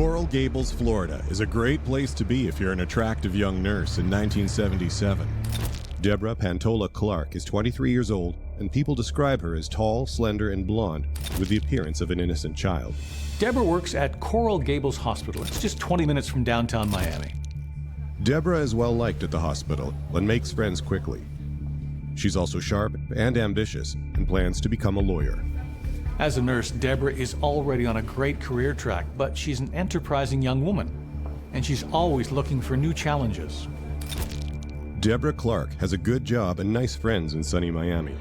Coral Gables, Florida is a great place to be if you're an attractive young nurse in 1977. Deborah Pantola Clark is 23 years old, and people describe her as tall, slender, and blonde, with the appearance of an innocent child. Deborah works at Coral Gables Hospital. It's just 20 minutes from downtown Miami. Deborah is well liked at the hospital and makes friends quickly. She's also sharp and ambitious and plans to become a lawyer. As a nurse, Deborah is already on a great career track, but she's an enterprising young woman, and she's always looking for new challenges. Deborah Clark has a good job and nice friends in sunny Miami,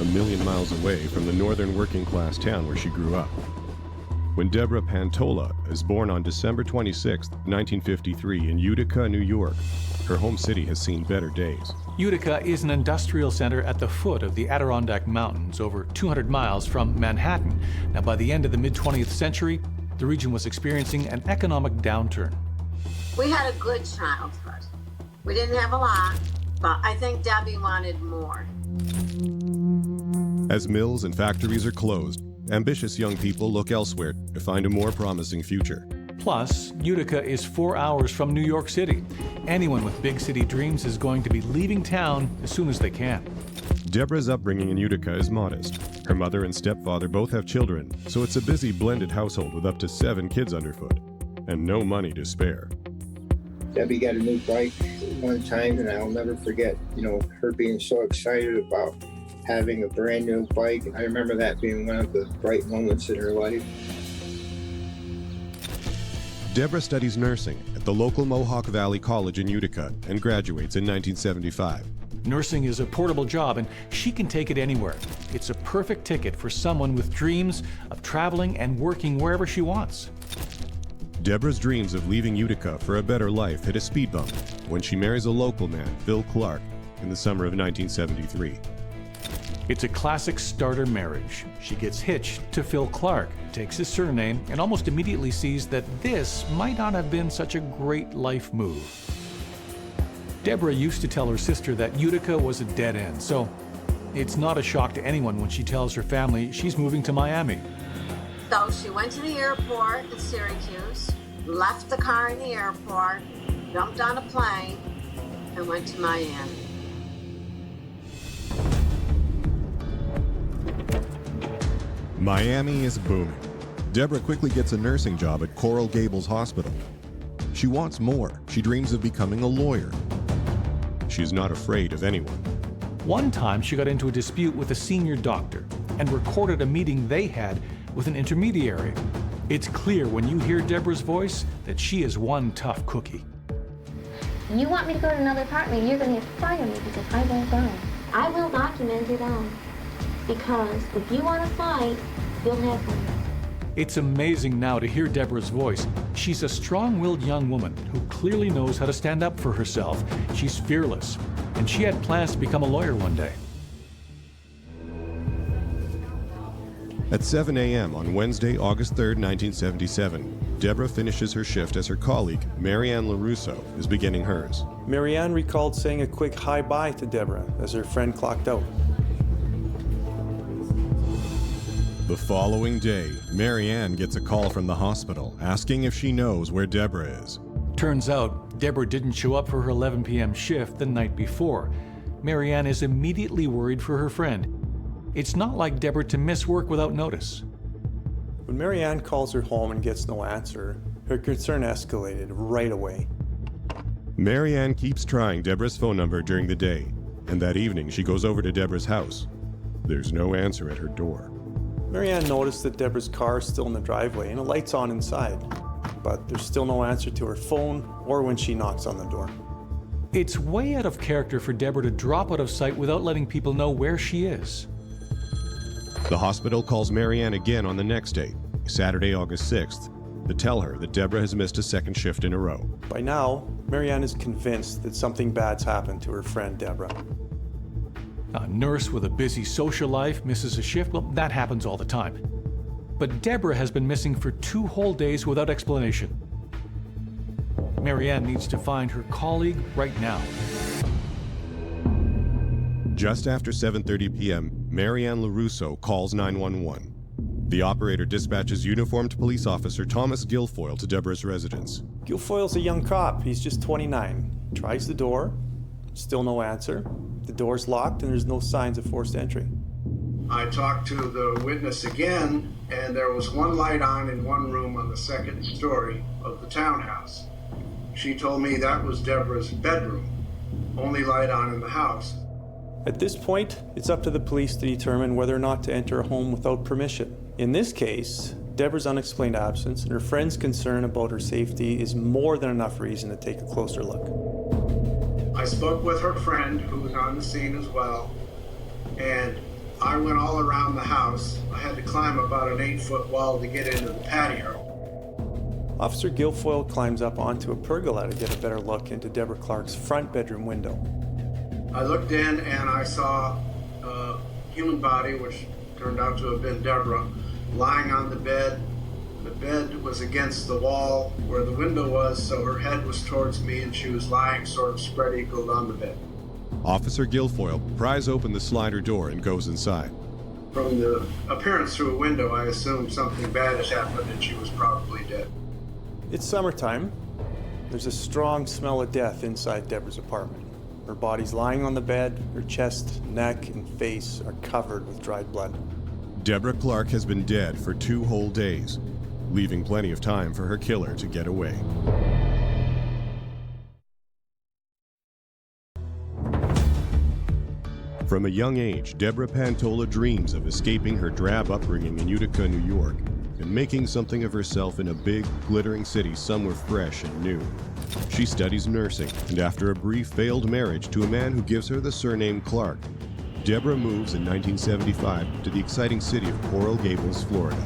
a million miles away from the northern working-class town where she grew up. When Deborah Pantola is born on December 26, 1953 in Utica, New York, her home city has seen better days. Utica is an industrial center at the foot of the Adirondack Mountains, over 200 miles from Manhattan. Now, by the end of the mid-20th century, the region was experiencing an economic downturn. We had a good childhood. We didn't have a lot, but I think Debbie wanted more. As mills and factories are closed, ambitious young people look elsewhere to find a more promising future. Plus, Utica is 4 hours from New York City. Anyone with big city dreams is going to be leaving town as soon as they can. Deborah's upbringing in Utica is modest. Her mother and stepfather both have children, so it's a busy blended household with up to 7 kids underfoot, and no money to spare. Debbie got a new bike one time, and I'll never forget, her being so excited about having a brand new bike. I remember that being one of the bright moments in her life. Deborah studies nursing at the local Mohawk Valley College in Utica and graduates in 1975. Nursing is a portable job, and she can take it anywhere. It's a perfect ticket for someone with dreams of traveling and working wherever she wants. Deborah's dreams of leaving Utica for a better life hit a speed bump when she marries a local man, Phil Clark, in the summer of 1973. It's a classic starter marriage. She gets hitched to Phil Clark, takes his surname, and almost immediately sees that this might not have been such a great life move. Deborah used to tell her sister that Utica was a dead end, so it's not a shock to anyone when she tells her family she's moving to Miami. So she went to the airport in Syracuse, left the car in the airport, jumped on a plane, and went to Miami. Miami is booming. Deborah quickly gets a nursing job at Coral Gables Hospital. She wants more. She dreams of becoming a lawyer. She's not afraid of anyone. One time she got into a dispute with a senior doctor and recorded a meeting they had with an intermediary. It's clear when you hear Deborah's voice that she is one tough cookie. You want me to go to another apartment, you're going to have to fire me because I won't go. I will document it all. Because if you want to fight, you'll have one. It's amazing now to hear Deborah's voice. She's a strong-willed young woman who clearly knows how to stand up for herself. She's fearless, and she had plans to become a lawyer one day. At 7 a.m. on Wednesday, August 3, 1977, Deborah finishes her shift as her colleague, Marianne LaRusso, is beginning hers. Marianne recalled saying a quick hi-bye to Deborah as her friend clocked out. The following day, Marianne gets a call from the hospital asking if she knows where Deborah is. Turns out, Deborah didn't show up for her 11 p.m. shift the night before. Marianne is immediately worried for her friend. It's not like Deborah to miss work without notice. When Marianne calls her home and gets no answer, her concern escalated right away. Marianne keeps trying Deborah's phone number during the day, and that evening she goes over to Deborah's house. There's no answer at her door. Marianne noticed that Deborah's car is still in the driveway and a light's on inside, but there's still no answer to her phone or when she knocks on the door. It's way out of character for Deborah to drop out of sight without letting people know where she is. The hospital calls Marianne again on the next day, Saturday, August 6th, to tell her that Deborah has missed a second shift in a row. By now, Marianne is convinced that something bad's happened to her friend Deborah. A nurse with a busy social life misses a shift, well, that happens all the time. But Deborah has been missing for 2 whole days without explanation. Marianne needs to find her colleague right now. Just after 7:30 p.m., Marianne LaRusso calls 911. The operator dispatches uniformed police officer Thomas Guilfoyle to Deborah's residence. Guilfoyle's a young cop. He's just 29. Tries the door. Still no answer. The door's locked and there's no signs of forced entry. I talked to the witness again, and there was one light on in one room on the second story of the townhouse. She told me that was Deborah's bedroom, only light on in the house. At this point, it's up to the police to determine whether or not to enter a home without permission. In this case, Deborah's unexplained absence and her friend's concern about her safety is more than enough reason to take a closer look. I spoke with her friend, who was on the scene as well, and I went all around the house. I had to climb about an 8-foot wall to get into the patio. Officer Guilfoyle climbs up onto a pergola to get a better look into Deborah Clark's front bedroom window. I looked in and I saw a human body, which turned out to have been Deborah, lying on the bed. The bed was against the wall where the window was, so her head was towards me and she was lying sort of spread eagled on the bed. Officer Guilfoyle pries open the slider door and goes inside. From the appearance through a window, I assumed something bad had happened and she was probably dead. It's summertime. There's a strong smell of death inside Deborah's apartment. Her body's lying on the bed, her chest, neck, and face are covered with dried blood. Deborah Clark has been dead for 2 whole days, leaving plenty of time for her killer to get away. From a young age, Deborah Pantola dreams of escaping her drab upbringing in Utica, New York, and making something of herself in a big, glittering city somewhere fresh and new. She studies nursing, and after a brief failed marriage to a man who gives her the surname Clark, Deborah moves in 1975 to the exciting city of Coral Gables, Florida.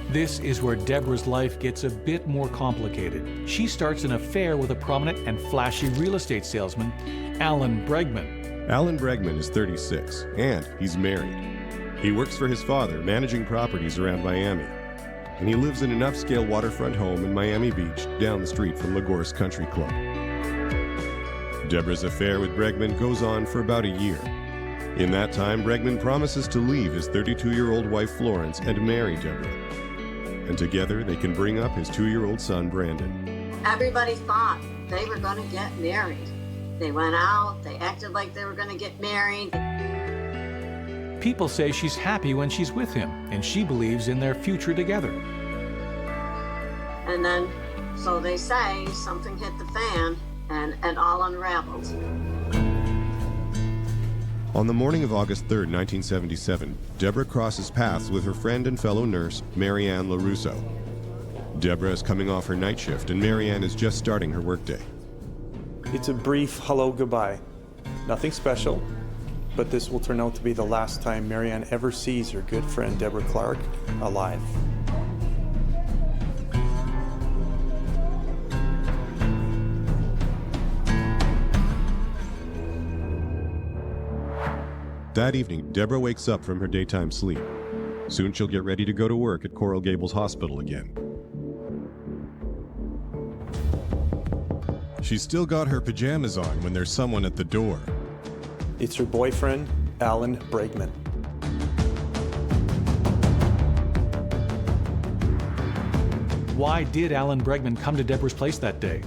This is where Deborah's life gets a bit more complicated. She starts an affair with a prominent and flashy real estate salesman, Alan Bregman. Alan Bregman is 36, and he's married. He works for his father, managing properties around Miami, and he lives in an upscale waterfront home in Miami Beach, down the street from Lagorce Country Club. Deborah's affair with Bregman goes on for about a year. In that time, Bregman promises to leave his 32-year-old wife Florence and marry Deborah. And together they can bring up his 2-year-old son Brandon. Everybody thought they were going to get married. They went out, they acted like they were going to get married. People say she's happy when she's with him, and she believes in their future together. And then, so they say, something hit the fan and it all unraveled. On the morning of August 3, 1977, Deborah crosses paths with her friend and fellow nurse, Marianne LaRusso. Deborah is coming off her night shift, and Marianne is just starting her workday. It's a brief hello goodbye. Nothing special, but this will turn out to be the last time Marianne ever sees her good friend Deborah Clark alive. That evening, Deborah wakes up from her daytime sleep. Soon she'll get ready to go to work at Coral Gables Hospital again. She's still got her pajamas on when there's someone at the door. It's her boyfriend, Alan Bregman. Why did Alan Bregman come to Deborah's place that day?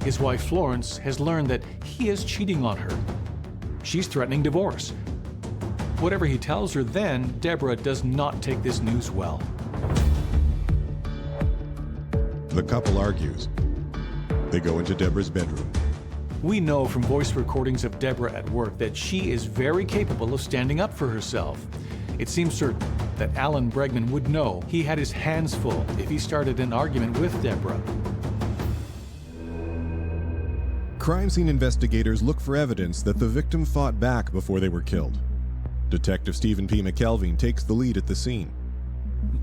His wife Florence has learned that he is cheating on her. She's threatening divorce. Whatever he tells her then, Deborah does not take this news well. The couple argues. They go into Deborah's bedroom. We know from voice recordings of Deborah at work that she is very capable of standing up for herself. It seems certain that Alan Bregman would know he had his hands full if he started an argument with Deborah. Crime scene investigators look for evidence that the victim fought back before they were killed. Detective Stephen P. McKelvey takes the lead at the scene.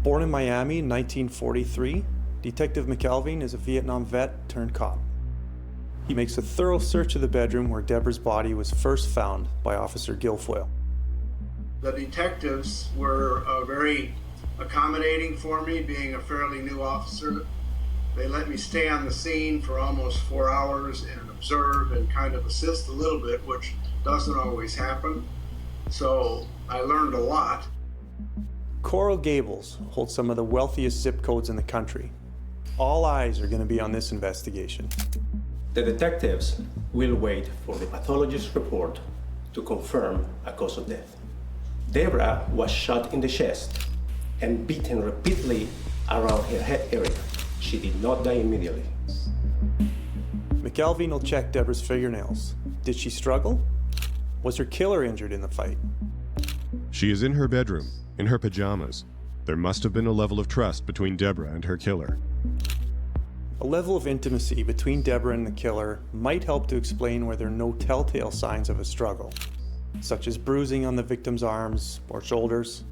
Born in Miami in 1943, Detective McKelvey is a Vietnam vet turned cop. He makes a thorough search of the bedroom where Deborah's body was first found by Officer Guilfoyle. The detectives were very accommodating for me, being a fairly new officer. They let me stay on the scene for almost 4 hours and observe and kind of assist a little bit, which doesn't always happen. So I learned a lot. Coral Gables holds some of the wealthiest zip codes in the country. All eyes are going to be on this investigation. The detectives will wait for the pathologist's report to confirm a cause of death. Deborah was shot in the chest and beaten repeatedly around her head area. She did not die immediately. McElveen will check Deborah's fingernails. Did she struggle? Was her killer injured in the fight? She is in her bedroom, in her pajamas. There must have been a level of trust between Deborah and her killer. A level of intimacy between Deborah and the killer might help to explain why there are no telltale signs of a struggle, such as bruising on the victim's arms or shoulders.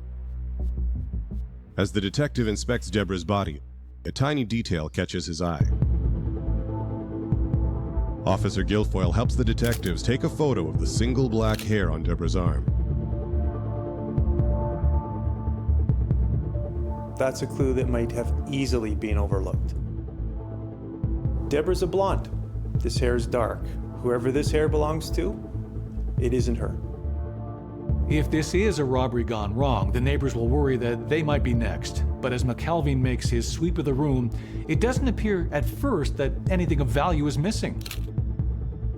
As the detective inspects Deborah's body, a tiny detail catches his eye. Officer Guilfoyle helps the detectives take a photo of the single black hair on Deborah's arm. That's a clue that might have easily been overlooked. Deborah's a blonde. This hair is dark. Whoever this hair belongs to, it isn't her. If this is a robbery gone wrong, the neighbors will worry that they might be next. But as McElveen makes his sweep of the room, it doesn't appear at first that anything of value is missing.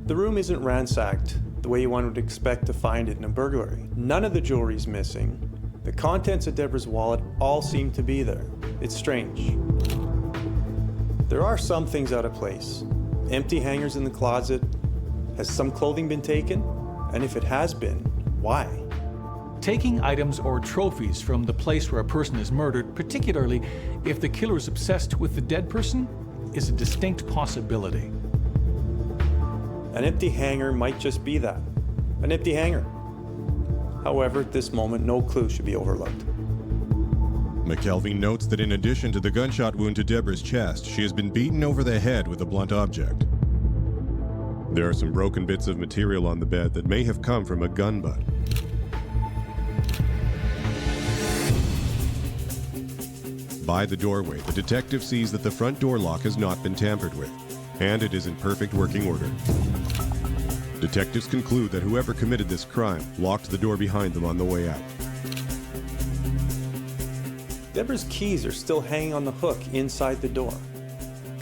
The room isn't ransacked the way one would expect to find it in a burglary. None of the jewelry is missing. The contents of Deborah's wallet all seem to be there. It's strange. There are some things out of place. Empty hangers in the closet. Has some clothing been taken? And if it has been, why? Taking items or trophies from the place where a person is murdered, particularly if the killer is obsessed with the dead person, is a distinct possibility. An empty hanger might just be that, an empty hanger. However, at this moment, no clue should be overlooked. McElveen notes that in addition to the gunshot wound to Deborah's chest, she has been beaten over the head with a blunt object. There are some broken bits of material on the bed that may have come from a gun butt. By the doorway, the detective sees that the front door lock has not been tampered with, and it is in perfect working order. Detectives conclude that whoever committed this crime locked the door behind them on the way out. Deborah's keys are still hanging on the hook inside the door.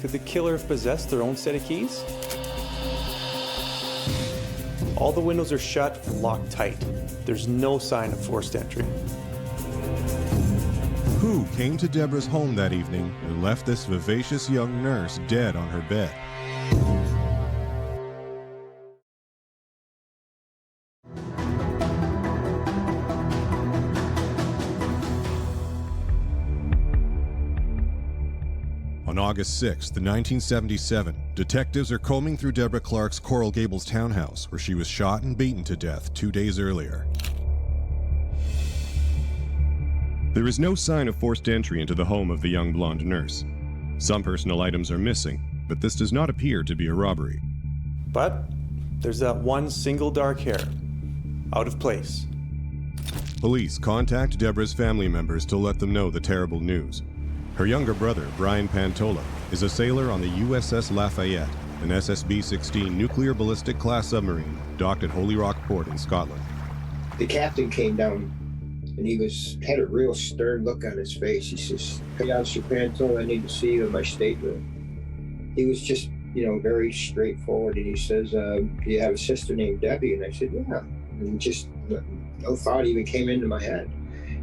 Could the killer have possessed their own set of keys? All the windows are shut and locked tight. There's no sign of forced entry. Who came to Deborah's home that evening and left this vivacious young nurse dead on her bed? On August 6, 1977, detectives are combing through Deborah Clark's Coral Gables townhouse, where she was shot and beaten to death 2 days earlier. There is no sign of forced entry into the home of the young blonde nurse. Some personal items are missing, but this does not appear to be a robbery. But there's that one single dark hair, out of place. Police contact Deborah's family members to let them know the terrible news. Her younger brother, Brian Pantola, is a sailor on the USS Lafayette, an SSB-16 nuclear ballistic class submarine docked at Holy Rock Port in Scotland. The captain came down and he had a real stern look on his face. He says, "Hey, Officer Pantola, I need to see you in my stateroom." He was just, very straightforward. And he says, "Do you have a sister named Debbie?" And I said, "Yeah." And just no thought even came into my head.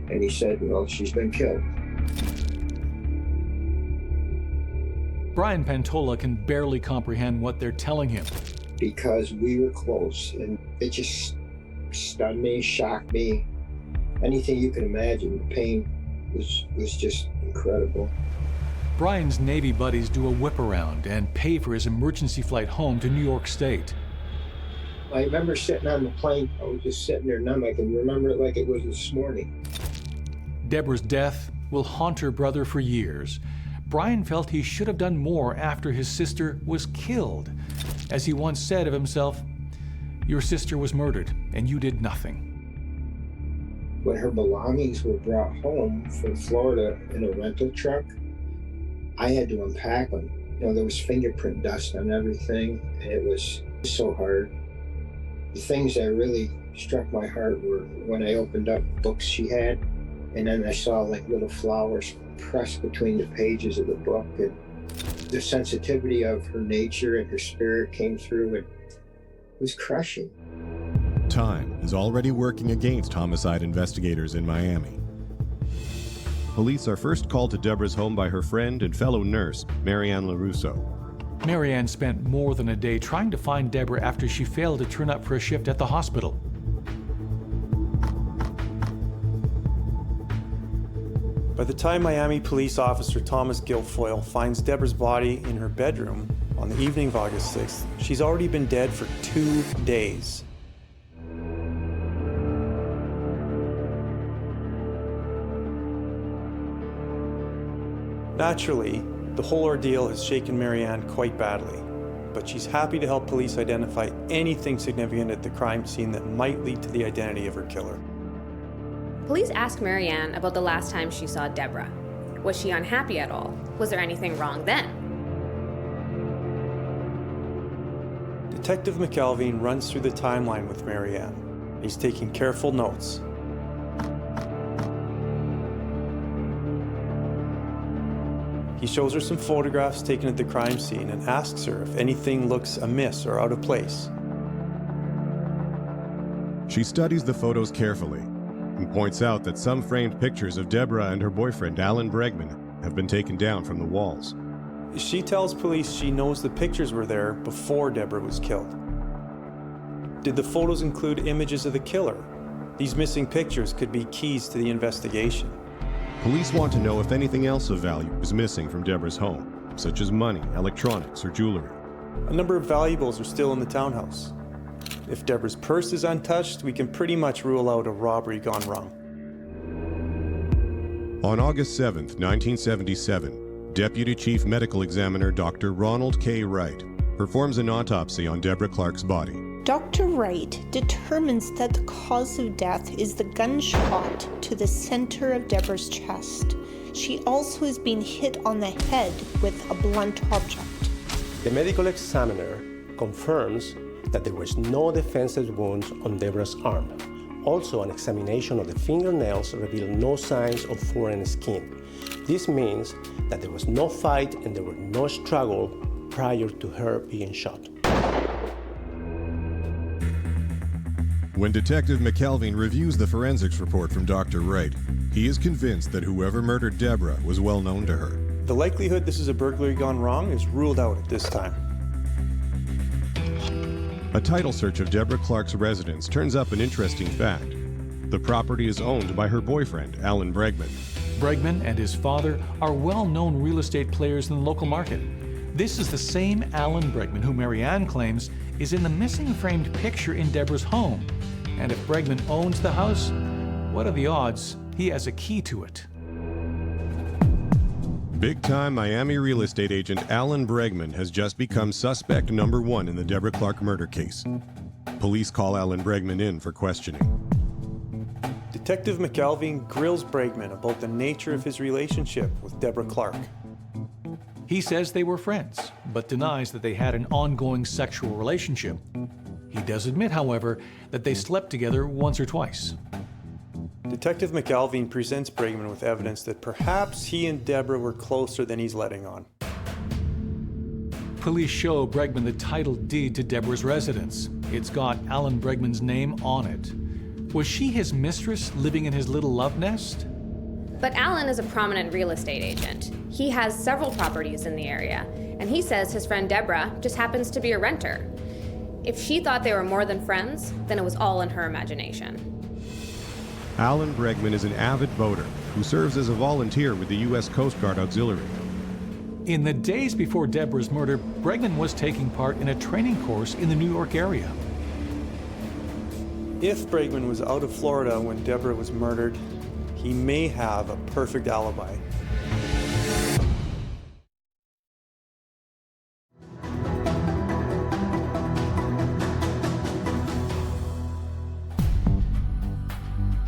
And he said, "Well, she's been killed." Brian Pantola can barely comprehend what they're telling him. Because we were close, and it just stunned me, shocked me. Anything you can imagine. The pain was just incredible. Brian's Navy buddies do a whip around and pay for his emergency flight home to New York State. I remember sitting on the plane. I was just sitting there numb. I can remember it like it was this morning. Deborah's death will haunt her brother for years. Brian felt he should have done more after his sister was killed. As he once said of himself, "Your sister was murdered, and you did nothing." When her belongings were brought home from Florida in a rental truck, I had to unpack them. There was fingerprint dust on everything, and it was so hard. The things that really struck my heart were when I opened up books she had, and then I saw like little flowers pressed between the pages of the book, and the sensitivity of her nature and her spirit came through, and it was crushing. Time is already working against homicide investigators in Miami. Police are first called to Deborah's home by her friend and fellow nurse, Marianne LaRusso. Marianne spent more than a day trying to find Deborah after she failed to turn up for a shift at the hospital. By the time Miami police officer Thomas Guilfoyle finds Deborah's body in her bedroom on the evening of August 6th, she's already been dead for 2 days. Naturally, the whole ordeal has shaken Marianne quite badly, but she's happy to help police identify anything significant at the crime scene that might lead to the identity of her killer. Police asked Marianne about the last time she saw Deborah. Was she unhappy at all? Was there anything wrong then? Detective McElveen runs through the timeline with Marianne. He's taking careful notes. He shows her some photographs taken at the crime scene and asks her if anything looks amiss or out of place. She studies the photos carefully and points out that some framed pictures of Deborah and her boyfriend, Alan Bregman, have been taken down from the walls. She tells police she knows the pictures were there before Deborah was killed. Did the photos include images of the killer? These missing pictures could be keys to the investigation. Police want to know if anything else of value is missing from Deborah's home, such as money, electronics, or jewelry. A number of valuables are still in the townhouse. If Deborah's purse is untouched, we can pretty much rule out a robbery gone wrong. On August 7th, 1977, Deputy Chief Medical Examiner Dr. Ronald K. Wright performs an autopsy on Deborah Clark's body. Dr. Wright determines that the cause of death is the gunshot to the center of Deborah's chest. She also is being hit on the head with a blunt object. The medical examiner confirms that there was no defensive wounds on Deborah's arm. Also, an examination of the fingernails revealed no signs of foreign skin. This means that there was no fight and there was no struggle prior to her being shot. When Detective McElveen reviews the forensics report from Dr. Wright, he is convinced that whoever murdered Deborah was well known to her. The likelihood this is a burglary gone wrong is ruled out at this time. A title search of Deborah Clark's residence turns up an interesting fact. The property is owned by her boyfriend, Alan Bregman. Bregman and his father are well-known real estate players in the local market. This is the same Alan Bregman who Marianne claims is in the missing framed picture in Deborah's home. And if Bregman owns the house, what are the odds he has a key to it? Big-time Miami real estate agent Alan Bregman has just become suspect number 1 in the Deborah Clark murder case. Police call Alan Bregman in for questioning. Detective McElveen grills Bregman about the nature of his relationship with Deborah Clark. He says they were friends, but denies that they had an ongoing sexual relationship. He does admit, however, that they slept together once or twice. Detective McElveen presents Bregman with evidence that perhaps he and Deborah were closer than he's letting on. Police show Bregman the title deed to Deborah's residence. It's got Alan Bregman's name on it. Was she his mistress living in his little love nest? But Alan is a prominent real estate agent. He has several properties in the area, and he says his friend Deborah just happens to be a renter. If she thought they were more than friends, then it was all in her imagination. Alan Bregman is an avid boater who serves as a volunteer with the U.S. Coast Guard Auxiliary. In the days before Deborah's murder, Bregman was taking part in a training course in the New York area. If Bregman was out of Florida when Deborah was murdered, he may have a perfect alibi.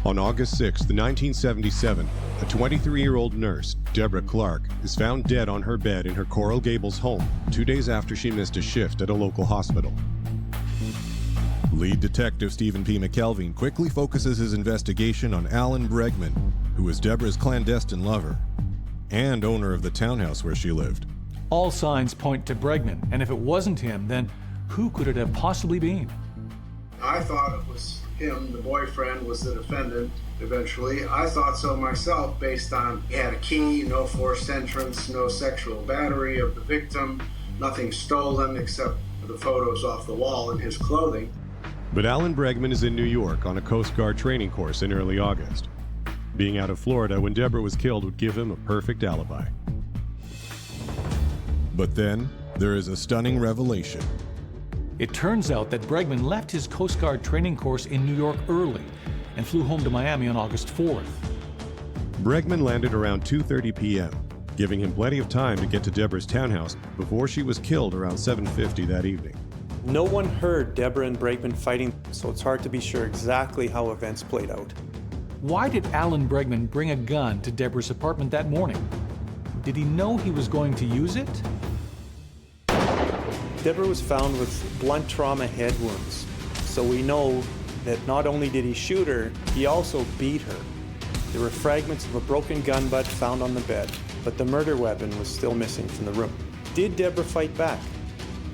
On August 6, 1977, a 23-year-old nurse, Deborah Clark, is found dead on her bed in her Coral Gables home 2 days after she missed a shift at a local hospital. Lead detective Stephen P. McKelvey quickly focuses his investigation on Alan Bregman, who was Deborah's clandestine lover and owner of the townhouse where she lived. All signs point to Bregman, and if it wasn't him, then who could it have possibly been? I thought it was him. The boyfriend was the defendant eventually. I thought so myself, based on he had a key, no forced entrance, no sexual battery of the victim, nothing stolen except the photos off the wall and his clothing. But Alan Bregman is in New York on a Coast Guard training course in early August. Being out of Florida when Deborah was killed would give him a perfect alibi. But then, there is a stunning revelation. It turns out that Bregman left his Coast Guard training course in New York early and flew home to Miami on August 4th. Bregman landed around 2:30 p.m., giving him plenty of time to get to Deborah's townhouse before she was killed around 7:50 that evening. No one heard Deborah and Bregman fighting, so it's hard to be sure exactly how events played out. Why did Alan Bregman bring a gun to Deborah's apartment that morning? Did he know he was going to use it? Deborah was found with blunt trauma head wounds, so we know that not only did he shoot her, he also beat her. There were fragments of a broken gun butt found on the bed, but the murder weapon was still missing from the room. Did Deborah fight back?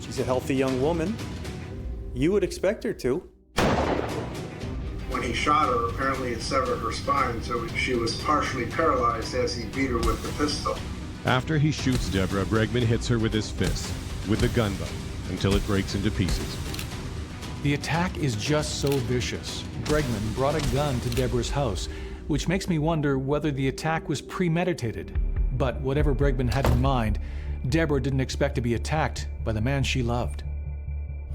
She's a healthy young woman. You would expect her to. When he shot her, apparently it severed her spine, so she was partially paralyzed as he beat her with the pistol. After he shoots Deborah, Bregman hits her with his fist, with the gun butt, until it breaks into pieces. The attack is just so vicious. Bregman brought a gun to Deborah's house, which makes me wonder whether the attack was premeditated. But whatever Bregman had in mind, Deborah didn't expect to be attacked by the man she loved.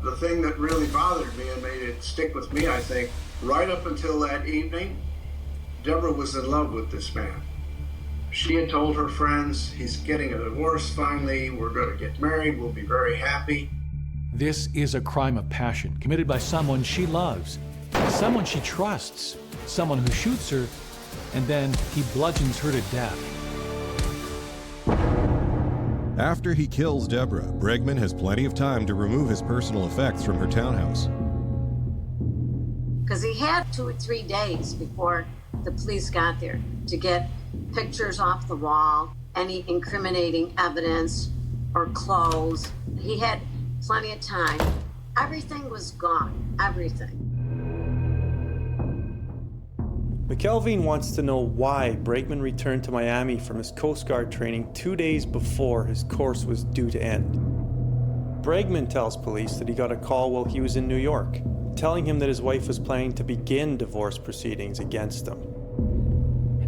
The thing that really bothered me and made it stick with me, I think, right up until that evening, Deborah was in love with this man. She had told her friends, he's getting a divorce finally, we're going to get married, we'll be very happy. This is a crime of passion committed by someone she loves, someone she trusts, someone who shoots her, and then he bludgeons her to death. After he kills Deborah, Bregman has plenty of time to remove his personal effects from her townhouse. Because he had 2 or 3 days before the police got there to get pictures off the wall, any incriminating evidence or clothes. He had plenty of time. Everything was gone, everything. McKelvey wants to know why Bregman returned to Miami from his Coast Guard training 2 days before his course was due to end. Bregman tells police that he got a call while he was in New York, telling him that his wife was planning to begin divorce proceedings against him.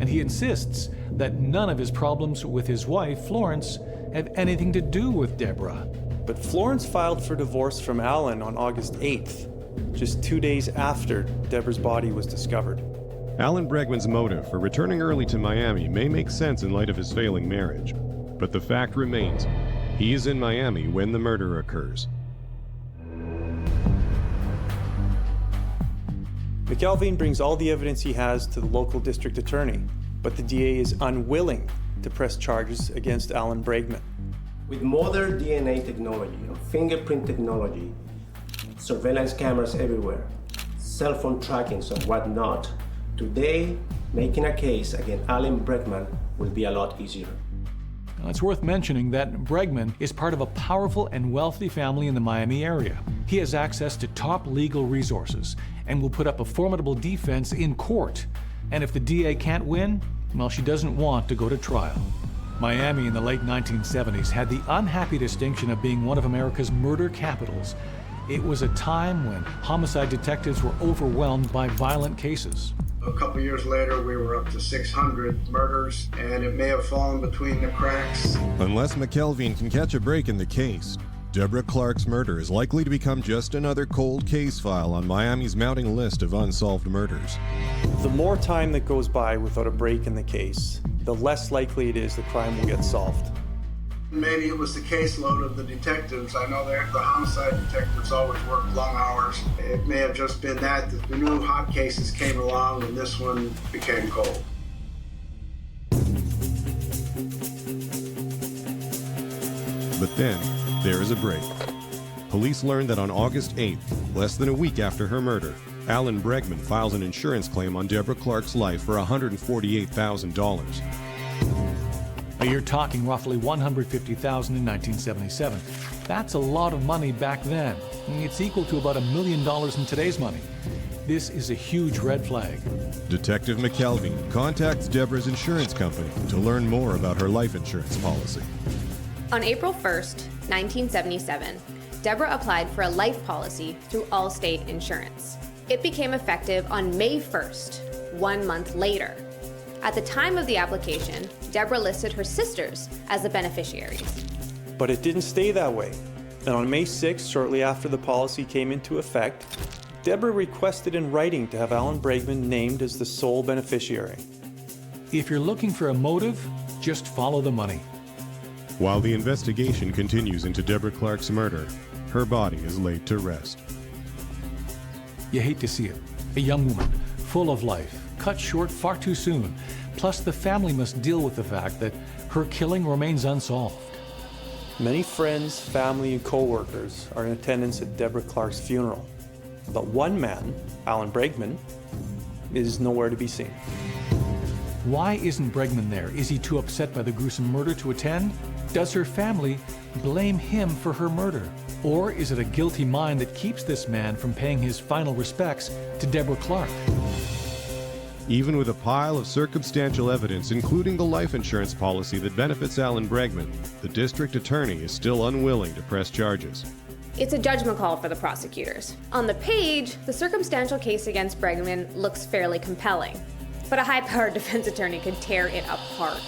And he insists that none of his problems with his wife, Florence, have anything to do with Deborah. But Florence filed for divorce from Alan on August 8th, just 2 days after Deborah's body was discovered. Alan Bregman's motive for returning early to Miami may make sense in light of his failing marriage, but the fact remains, he is in Miami when the murder occurs. McKelvey brings all the evidence he has to the local district attorney, but the DA is unwilling to press charges against Alan Bregman. With modern DNA technology, fingerprint technology, surveillance cameras everywhere, cell phone trackings and whatnot, today, making a case against Alan Bregman will be a lot easier. Now, it's worth mentioning that Bregman is part of a powerful and wealthy family in the Miami area. He has access to top legal resources and will put up a formidable defense in court. And if the DA can't win, well, she doesn't want to go to trial. Miami in the late 1970s had the unhappy distinction of being one of America's murder capitals. It was a time when homicide detectives were overwhelmed by violent cases. A couple years later, we were up to 600 murders, and it may have fallen between the cracks. Unless McKelvey can catch a break in the case, Deborah Clark's murder is likely to become just another cold case file on Miami's mounting list of unsolved murders. The more time that goes by without a break in the case, the less likely it is the crime will get solved. Maybe it was the caseload of the detectives. I know that the homicide detectives always work long hours. It may have just been that the new hot cases came along and this one became cold. But then, there is a break. Police learned that on August 8th, Less than a week after her murder, Alan Bregman files an insurance claim on Deborah Clark's life for $148,000. You're talking roughly $150,000 in 1977. That's a lot of money back then. It's equal to about $1 million in today's money. This is a huge red flag. Detective McKelvey contacts Deborah's insurance company to learn more about her life insurance policy. On April 1st, 1977, Deborah applied for a life policy through Allstate Insurance. It became effective on May 1st, 1 month later. At the time of the application, Deborah listed her sisters as the beneficiaries. But it didn't stay that way. And on May 6th, shortly after the policy came into effect, Deborah requested in writing to have Alan Bregman named as the sole beneficiary. If you're looking for a motive, just follow the money. While the investigation continues into Deborah Clark's murder, her body is laid to rest. You hate to see it. A young woman, full of life, cut short far too soon. Plus, the family must deal with the fact that her killing remains unsolved. Many friends, family, and co-workers are in attendance at Deborah Clark's funeral. But one man, Alan Bregman, is nowhere to be seen. Why isn't Bregman there? Is he too upset by the gruesome murder to attend? Does her family blame him for her murder? Or is it a guilty mind that keeps this man from paying his final respects to Deborah Clark? Even with a pile of circumstantial evidence, including the life insurance policy that benefits Alan Bregman, the district attorney is still unwilling to press charges. It's a judgment call for the prosecutors. On the page, the circumstantial case against Bregman looks fairly compelling, but a high-powered defense attorney could tear it apart.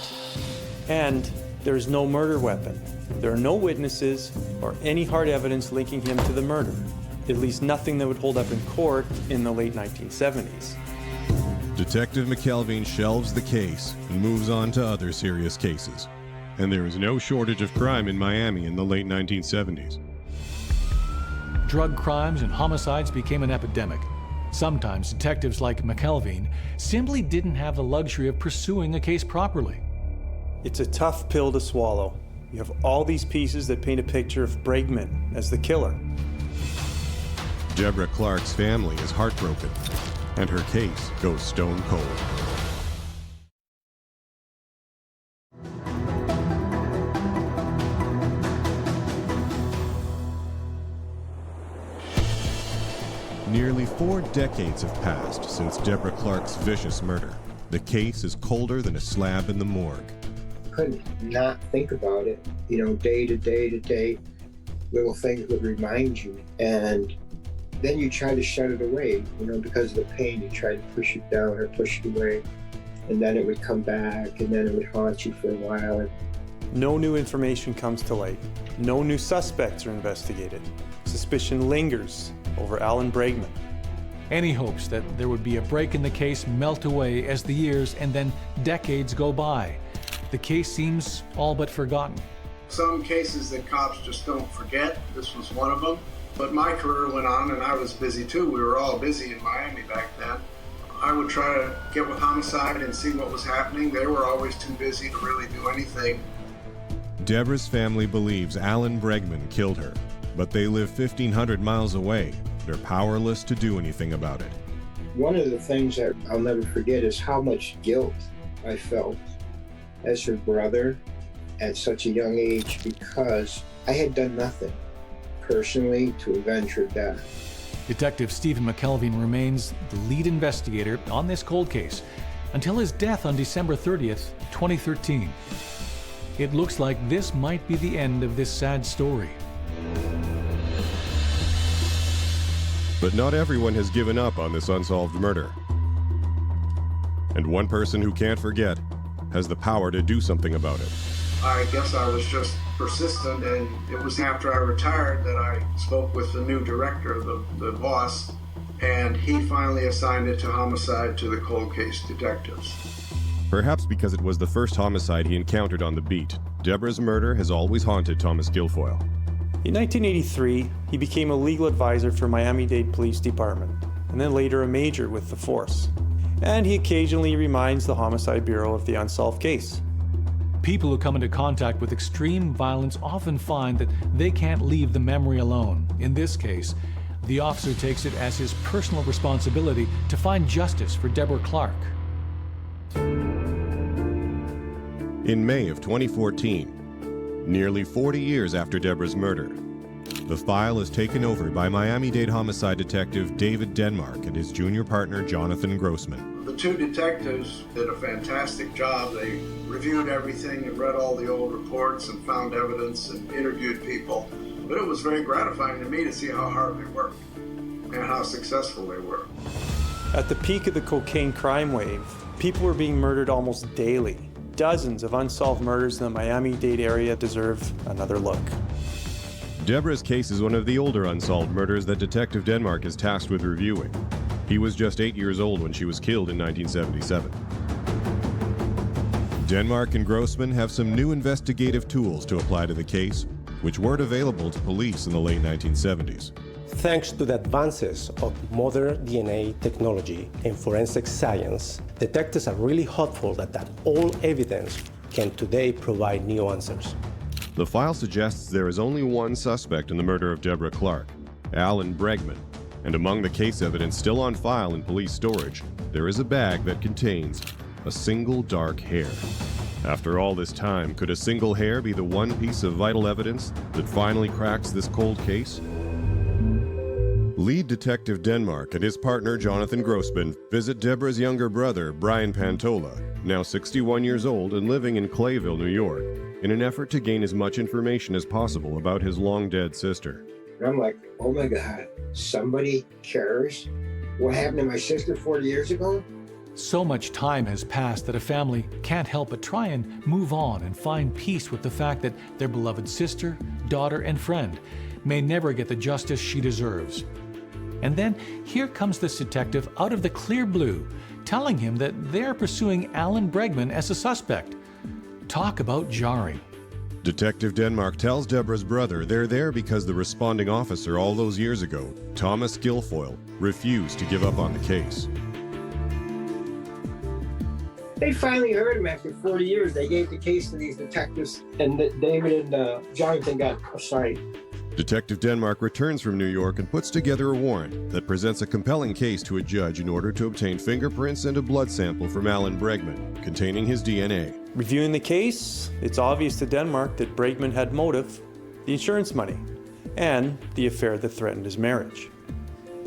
And there's no murder weapon. There are no witnesses or any hard evidence linking him to the murder, at least nothing that would hold up in court in the late 1970s. Detective McKelvey shelves the case and moves on to other serious cases. And there is no shortage of crime in Miami in the late 1970s. Drug crimes and homicides became an epidemic. Sometimes detectives like McKelvey simply didn't have the luxury of pursuing a case properly. It's a tough pill to swallow. You have all these pieces that paint a picture of Bregman as the killer. Deborah Clark's family is heartbroken, and her case goes stone cold. Nearly 4 decades have passed since Deborah Clark's vicious murder. The case is colder than a slab in the morgue. Couldn't not think about it, day to day to day. Little things would remind you, and then you try to shut it away, because of the pain. You try to push it down or push it away, and then it would come back, and then it would haunt you for a while. No new information comes to light. No new suspects are investigated. Suspicion lingers over Alan Bregman. Any hopes that there would be a break in the case melt away as the years and then decades go by. The case seems all but forgotten. Some cases that cops just don't forget. This was one of them. But my career went on, and I was busy too. We were all busy in Miami back then. I would try to get with homicide and see what was happening. They were always too busy to really do anything. Deborah's family believes Alan Bregman killed her, but they live 1,500 miles away. They're powerless to do anything about it. One of the things that I'll never forget is how much guilt I felt as her brother at such a young age, because I had done nothing personally to avenge her death. Detective Stephen McKelvey remains the lead investigator on this cold case until his death on December 30th, 2013. It looks like this might be the end of this sad story. But not everyone has given up on this unsolved murder. And one person who can't forget has the power to do something about it. I guess I was just persistent, and it was after I retired that I spoke with the new director, the boss, and he finally assigned it to homicide to the cold case detectives. Perhaps because it was the first homicide he encountered on the beat, Deborah's murder has always haunted Thomas Guilfoyle. In 1983, he became a legal advisor for Miami-Dade Police Department, and then later a major with the force. And he occasionally reminds the Homicide Bureau of the unsolved case. People who come into contact with extreme violence often find that they can't leave the memory alone. In this case, The officer takes it as his personal responsibility to find justice for Deborah Clark. In May of 2014, nearly 40 years after Deborah's murder, the file is taken over by Miami-Dade homicide detective David Denmark and his junior partner Jonathan Grossman. The two detectives did a fantastic job. They reviewed everything and read all the old reports and found evidence and interviewed people. But it was very gratifying to me to see how hard they worked and how successful they were. At the peak of the cocaine crime wave, people were being murdered almost daily. Dozens of unsolved murders in the Miami-Dade area deserve another look. Deborah's case is one of the older unsolved murders that Detective Denmark is tasked with reviewing. He was just 8 years old when she was killed in 1977. Denmark and Grossman have some new investigative tools to apply to the case, which weren't available to police in the late 1970s. Thanks to the advances of modern DNA technology and forensic science, detectives are really hopeful that old evidence can today provide new answers. The file suggests there is only one suspect in the murder of Deborah Clark, Alan Bregman, and among the case evidence still on file in police storage, there is a bag that contains a single dark hair. After all this time, could a single hair be the one piece of vital evidence that finally cracks this cold case? Lead Detective Denmark and his partner Jonathan Grossman visit Deborah's younger brother, Brian Pantola, now 61 years old and living in Clayville, New York, in an effort to gain as much information as possible about his long-dead sister. And I'm like, oh my God, somebody cares? What happened to my sister 40 years ago? So much time has passed that a family can't help but try and move on and find peace with the fact that their beloved sister, daughter, and friend may never get the justice she deserves. And then here comes this detective out of the clear blue, telling him that they're pursuing Alan Bregman as a suspect. Talk about jarring. Detective Denmark tells Deborah's brother they're there because the responding officer all those years ago, Thomas Guilfoyle, refused to give up on the case. They finally heard him after 40 years. They gave the case to these detectives, and David and Jonathan got assigned. Detective Denmark returns from New York and puts together a warrant that presents a compelling case to a judge in order to obtain fingerprints and a blood sample from Alan Bregman, containing his DNA. Reviewing the case, it's obvious to Denmark that Bregman had motive, the insurance money, and the affair that threatened his marriage.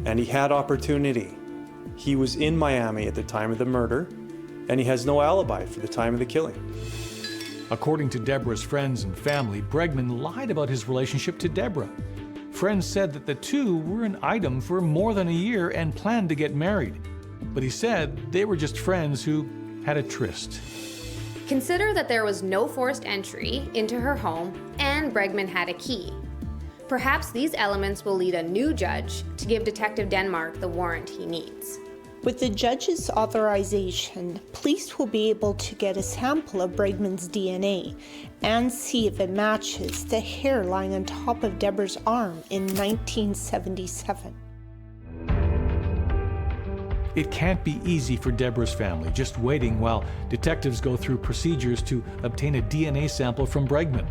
And he had opportunity. He was in Miami at the time of the murder, and he has no alibi for the time of the killing. According to Deborah's friends and family, Bregman lied about his relationship to Deborah. Friends said that the two were an item for more than a year and planned to get married. But he said they were just friends who had a tryst. Consider that there was no forced entry into her home and Bregman had a key. Perhaps these elements will lead a new judge to give Detective Denmark the warrant he needs. With the judge's authorization, police will be able to get a sample of Bregman's DNA and see if it matches the hair lying on top of Deborah's arm in 1977. It can't be easy for Deborah's family just waiting while detectives go through procedures to obtain a DNA sample from Bregman.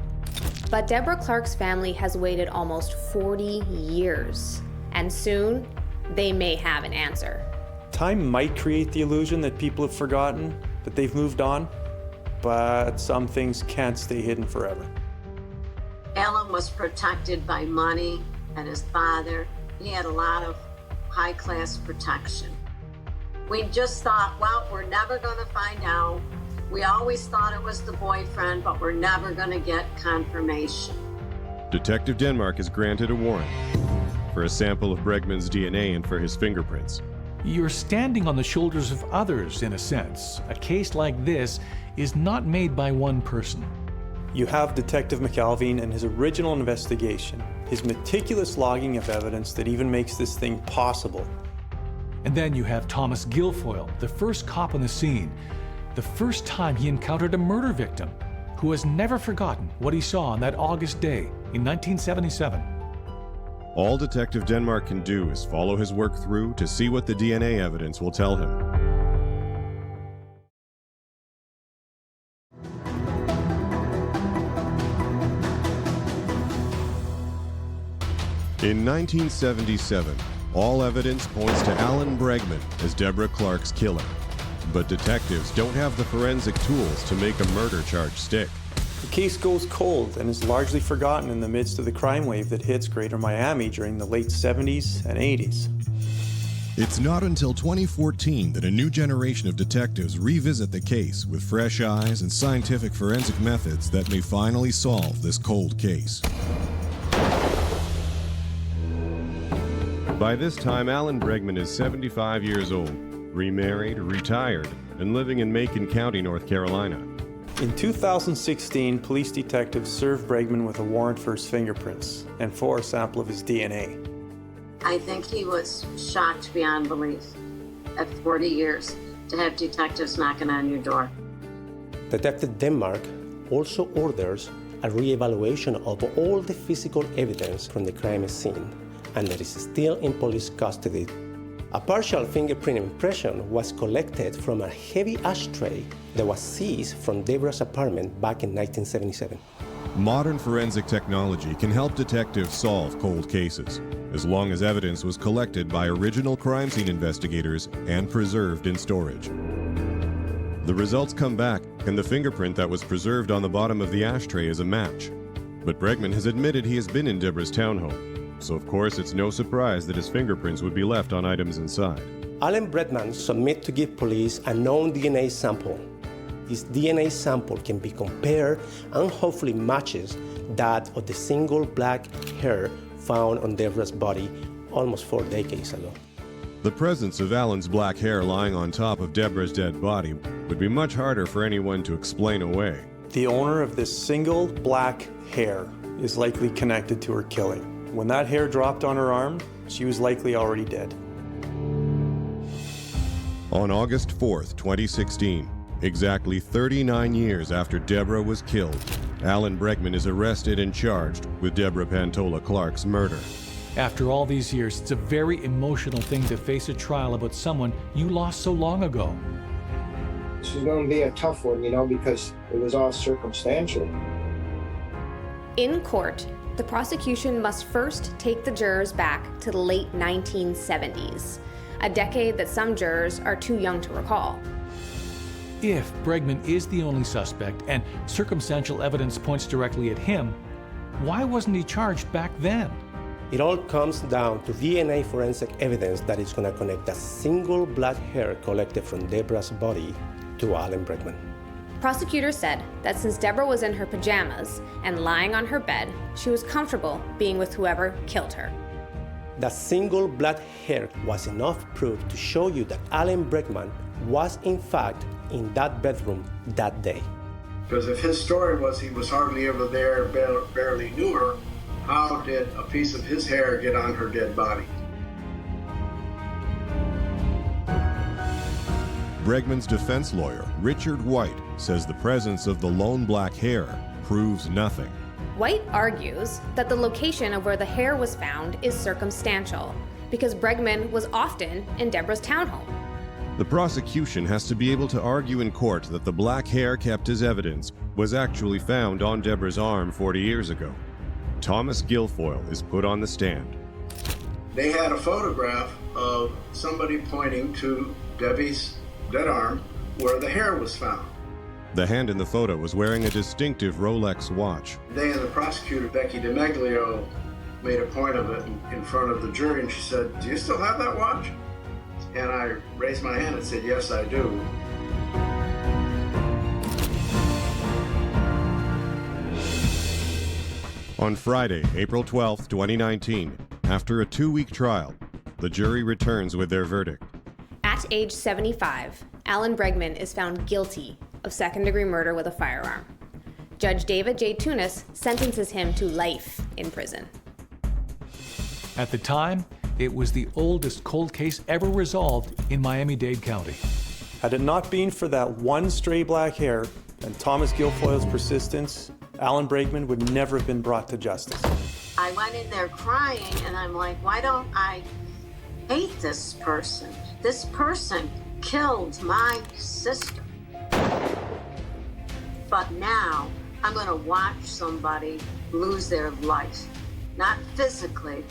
But Deborah Clark's family has waited almost 40 years, and soon they may have an answer. Time might create the illusion that people have forgotten, that they've moved on, but some things can't stay hidden forever. Alan was protected by money and his father. He had a lot of high-class protection. We just thought, well, we're never going to find out. We always thought it was the boyfriend, but we're never going to get confirmation. Detective Denmark is granted a warrant for a sample of Bregman's DNA and for his fingerprints. You're standing on the shoulders of others, in a sense. A case like this is not made by one person. You have Detective McAlveen and his original investigation, his meticulous logging of evidence that even makes this thing possible. And then you have Thomas Guilfoyle, the first cop on the scene, the first time he encountered a murder victim, who has never forgotten what he saw on that August day in 1977. All Detective Denmark can do is follow his work through to see what the DNA evidence will tell him. In 1977, all evidence points to Alan Bregman as Deborah Clark's killer. But detectives don't have the forensic tools to make a murder charge stick. The case goes cold and is largely forgotten in the midst of the crime wave that hits Greater Miami during the late 70s and 80s. It's not until 2014 that a new generation of detectives revisit the case with fresh eyes and scientific forensic methods that may finally solve this cold case. By this time, Alan Bregman is 75 years old, remarried, retired, and living in Macon County, North Carolina. In 2016, police detectives served Bregman with a warrant for his fingerprints and for a sample of his DNA. I think he was shocked beyond belief at 40 years to have detectives knocking on your door. Detective Denmark also orders a re-evaluation of all the physical evidence from the crime scene, and that is still in police custody. A partial fingerprint impression was collected from a heavy ashtray that was seized from Deborah's apartment back in 1977. Modern forensic technology can help detectives solve cold cases, as long as evidence was collected by original crime scene investigators and preserved in storage. The results come back, and the fingerprint that was preserved on the bottom of the ashtray is a match. But Bregman has admitted he has been in Deborah's townhome, so of course it's no surprise that his fingerprints would be left on items inside. Alan Bregman submitted to give police a known DNA sample. This DNA sample can be compared and hopefully matches that of the single black hair found on Deborah's body almost 4 decades ago. The presence of Alan's black hair lying on top of Deborah's dead body would be much harder for anyone to explain away. The owner of this single black hair is likely connected to her killing. When that hair dropped on her arm, she was likely already dead. On August 4th, 2016, exactly 39 years after Deborah was killed, Alan Bregman is arrested and charged with Deborah Pantola Clark's murder. After all these years, it's a very emotional thing to face a trial about someone you lost so long ago. This is going to be a tough one, because it was all circumstantial. In court, the prosecution must first take the jurors back to the late 1970s, a decade that some jurors are too young to recall. If Bregman is the only suspect and circumstantial evidence points directly at him, why wasn't he charged back then? It all comes down to DNA forensic evidence that is going to connect a single black hair collected from Deborah's body to Alan Bregman. Prosecutors said that since Deborah was in her pajamas and lying on her bed, she was comfortable being with whoever killed her. That single black hair was enough proof to show you that Alan Bregman was in fact in that bedroom that day. Because if his story was he was hardly ever there, barely knew her, how did a piece of his hair get on her dead body? Bregman's defense lawyer, Richard White, says the presence of the lone black hair proves nothing. White argues that the location of where the hair was found is circumstantial, because Bregman was often in Deborah's townhome. The prosecution has to be able to argue in court that the black hair kept as evidence was actually found on Deborah's arm 40 years ago. Thomas Guilfoyle is put on the stand. They had a photograph of somebody pointing to Debbie's dead arm where the hair was found. The hand in the photo was wearing a distinctive Rolex watch. They and the prosecutor, Becky DiMeglio, made a point of it in front of the jury, and she said, "Do you still have that watch?" And I raised my hand and said, "Yes, I do." On Friday, April 12, 2019, after a 2-week trial, the jury returns with their verdict. At age 75, Alan Bregman is found guilty of second-degree murder with a firearm. Judge David J. Tunis sentences him to life in prison. At the time, it was the oldest cold case ever resolved in Miami-Dade County. Had it not been for that one stray black hair and Thomas Guilfoyle's persistence, Alan Bregman would never have been brought to justice. I went in there crying, and I'm like, why don't I hate this person? This person killed my sister. But now I'm going to watch somebody lose their life. Not physically,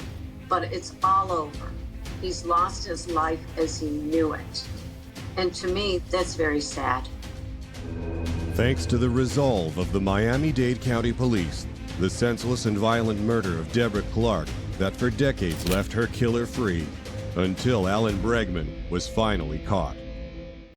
but it's all over. He's lost his life as he knew it. And to me, that's very sad. Thanks to the resolve of the Miami-Dade County Police, the senseless and violent murder of Deborah Clark that for decades left her killer free, until Alan Bregman was finally caught.